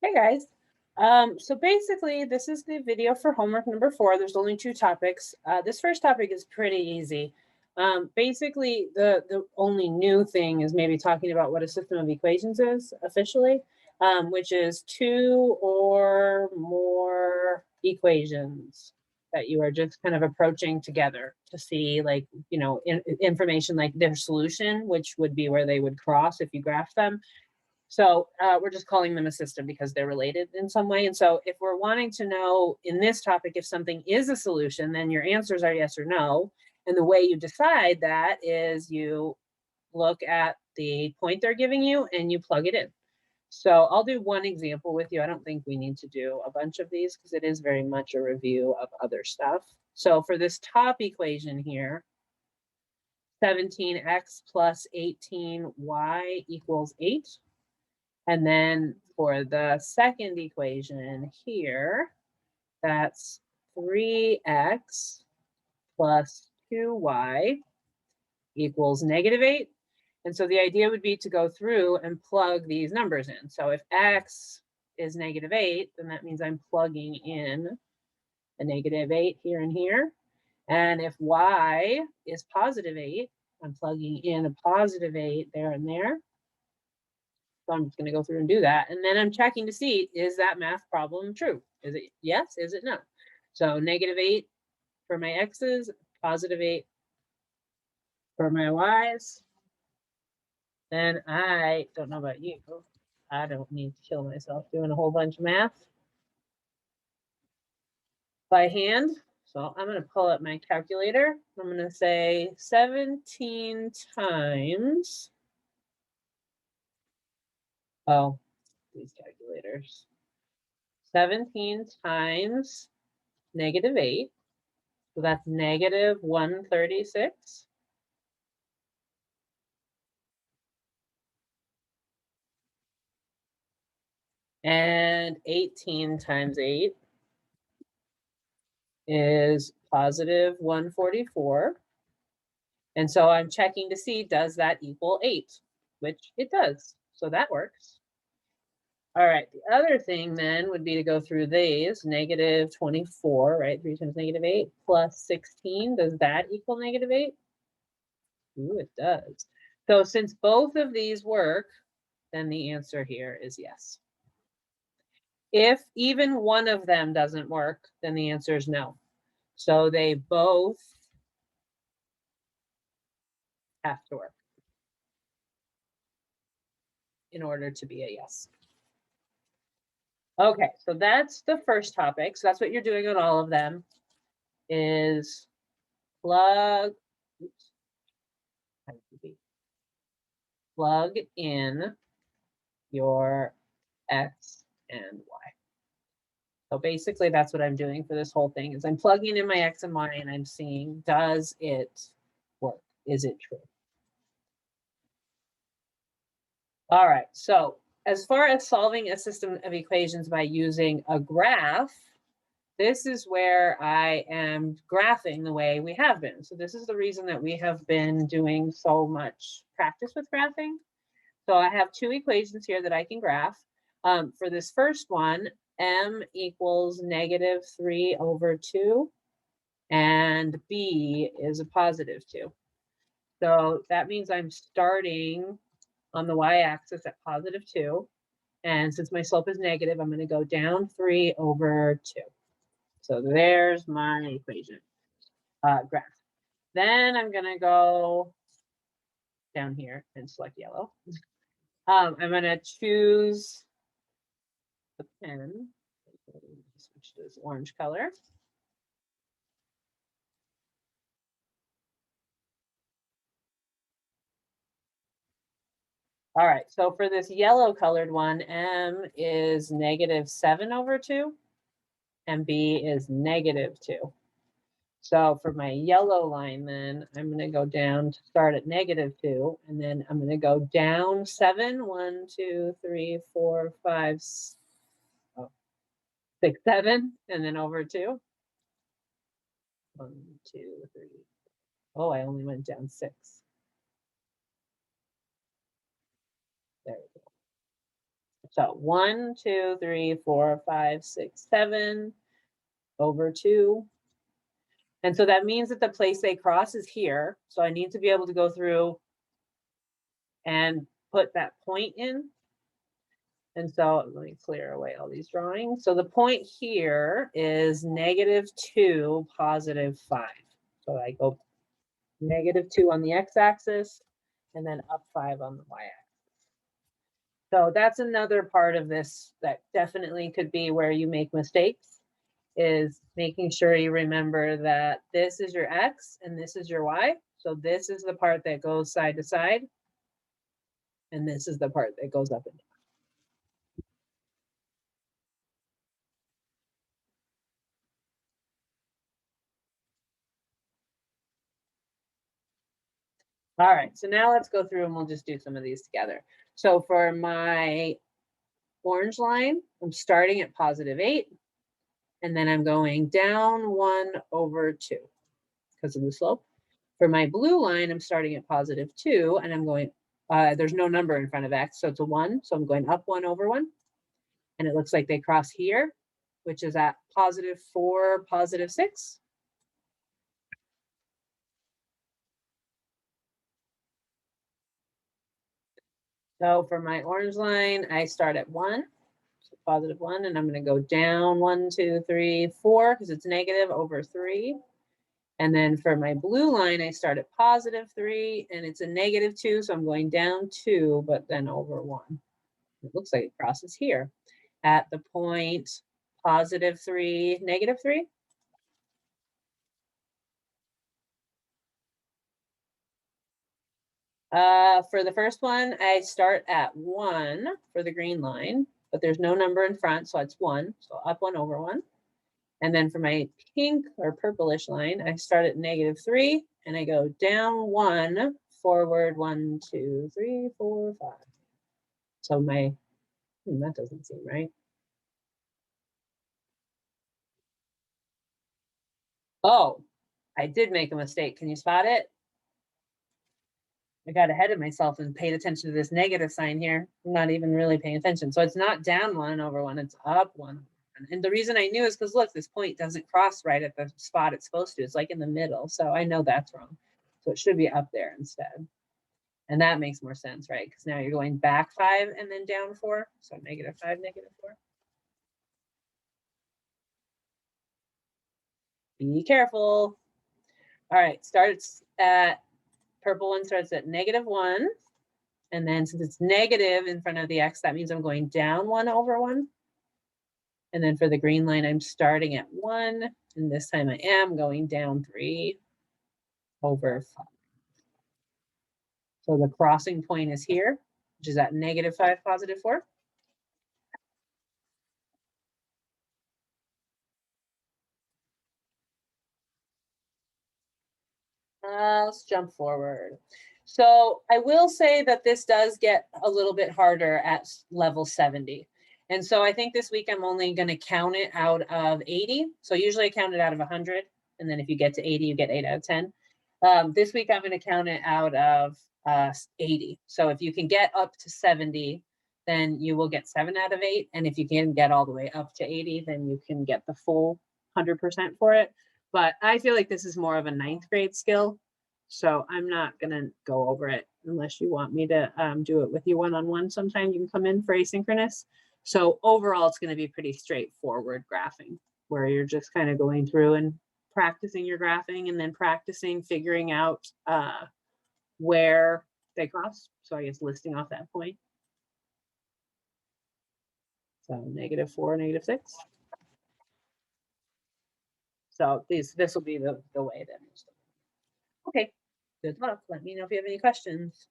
Hey guys. So basically, this is the video for homework number 4. There's only 2 topics. This first topic is pretty easy. Basically, the only new thing is maybe talking about what a system of equations is officially, which is 2 or more equations that you are just kind of approaching together to see, like, information like their solution, which would be where they would cross if you graph them. So we're just calling them a system because they're related in some way. And so if we're wanting to know in this topic if something is a solution, then your answers are yes or no. And the way you decide that is you look at the point they're giving you and you plug it in. So I'll do one example with you. I don't think we need to do a bunch of these because it is very much a review of other stuff. So for this top equation here, 17x plus 18y equals 8. And then for the second equation here, that's 3x plus 2y equals -8. And so the idea would be to go through and plug these numbers in. So if x is -8, then that means I'm plugging in a -8 here and here. And if y is +8, I'm plugging in a +8 there and there. So I'm just going to go through and do that. And then I'm checking to see, is that math problem true? Is it yes? Is it no? So -8 for my x's, +8 for my y's. Then I don't know about you. I don't need to kill myself doing a whole bunch of math by hand. So I'm going to pull up my calculator. I'm going to say 17 times. Oh, these calculators. 17 times -8. So that's -136. And 18 times 8 is +144. And so I'm checking to see, does that equal 8? Which it does. So that works. All right, the other thing then would be to go through these. -24, right? 3 times -8 plus 16. Does that equal -8? Ooh, it does. So since both of these work, then the answer here is yes. If even one of them doesn't work, then the answer is no. So they both have to work in order to be a yes. Okay, so that's the first topic. So that's what you're doing on all of them is plug, oops, plug in your X and Y. So basically that's what I'm doing for this whole thing is I'm plugging in my X and Y and I'm seeing, does it work? Is it true? All right, so as far as solving a system of equations by using a graph, this is where I am graphing the way we have been. So this is the reason that we have been doing so much practice with graphing. So I have 2 equations here that I can graph. For this first one, m equals -3/2, and b is a +2. So that means I'm starting on the y-axis at +2. And since my slope is negative, I'm going to go down 3/2. So there's my equation graph. Then I'm going to go down here and select yellow. I'm going to choose the pen. Switch to this orange color. All right, so for this yellow colored one, m is -7/2 and b is -2. So for my yellow line, then I'm going to go down to start at -2, and then I'm going to go down 7, 1, 2, 3, 4, 5, 6, 7, and then over 2. 1, 2, 3. Oh, I only went down 6. There we go. So 1, 2, 3, 4, 5, 6, 7 over 2. And so that means that the place they cross is here. So I need to be able to go through and put that point in. And so let me clear away all these drawings. So the point here is -2, +5. So I go -2 on the x-axis and then up 5 on the y-axis. So that's another part of this that definitely could be where you make mistakes, is making sure you remember that this is your x and this is your y. So this is the part that goes side to side, and this is the part that goes up and down. All right, so now let's go through and we'll just do some of these together. So for my orange line, I'm starting at +8, and then I'm going down 1 over 2 because of the slope. For my blue line, I'm starting at +2, and I'm going, there's no number in front of x, so it's a 1. So I'm going up 1 over 1. And it looks like they cross here, which is at +4, +6. So for my orange line, I start at 1, so +1, and I'm going to go down 1, 2, 3, 4, because it's negative over 3. And then for my blue line, I start at +3, and it's a -2, so I'm going down 2, but then over 1. It looks like it crosses here at the point +3, -3. For the first one, I start at 1 for the green line, but there's no number in front, so it's 1. So up 1 over 1. And then for my pink or purplish line, I start at -3 and I go down 1, forward 1, 2, 3, 4, 5. So my, that doesn't seem right. Oh, I did make a mistake. Can you spot it? I got ahead of myself and paid attention to this negative sign here. I'm not even really paying attention. So it's not down 1 over 1, it's up 1. And the reason I knew is because look, this point doesn't cross right at the spot it's supposed to. It's like in the middle. So I know that's wrong. So it should be up there instead. And that makes more sense, right? Because now you're going back 5 and then down 4. So -5, -4. Be careful. All right, starts at, purple one starts at -1. And then since it's negative in front of the x, that means I'm going down 1 over 1. And then for the green line, I'm starting at 1. And this time I am going down 3 over 5. So the crossing point is here, which is at -5, +4. Let's jump forward. So I will say that this does get a little bit harder at level 70. And so I think this week I'm only going to count it out of 80. So usually I count it out of 100. And then if you get to 80, you get 8 out of 10. This week I'm going to count it out of 80. So if you can get up to 70, then you will get 7 out of 8. And if you can get all the way up to 80, then you can get the full 100% for it. But I feel like this is more of a 9th grade skill. So I'm not going to go over it unless you want me to do it with you one-on-one. Sometime you can come in for asynchronous. So overall, it's going to be pretty straightforward graphing, where you're just kind of going through and practicing your graphing and then practicing figuring out where they cross. So I guess listing off that point. So -4, -6. So this will be the way that. Okay, good luck. Let me know if you have any questions.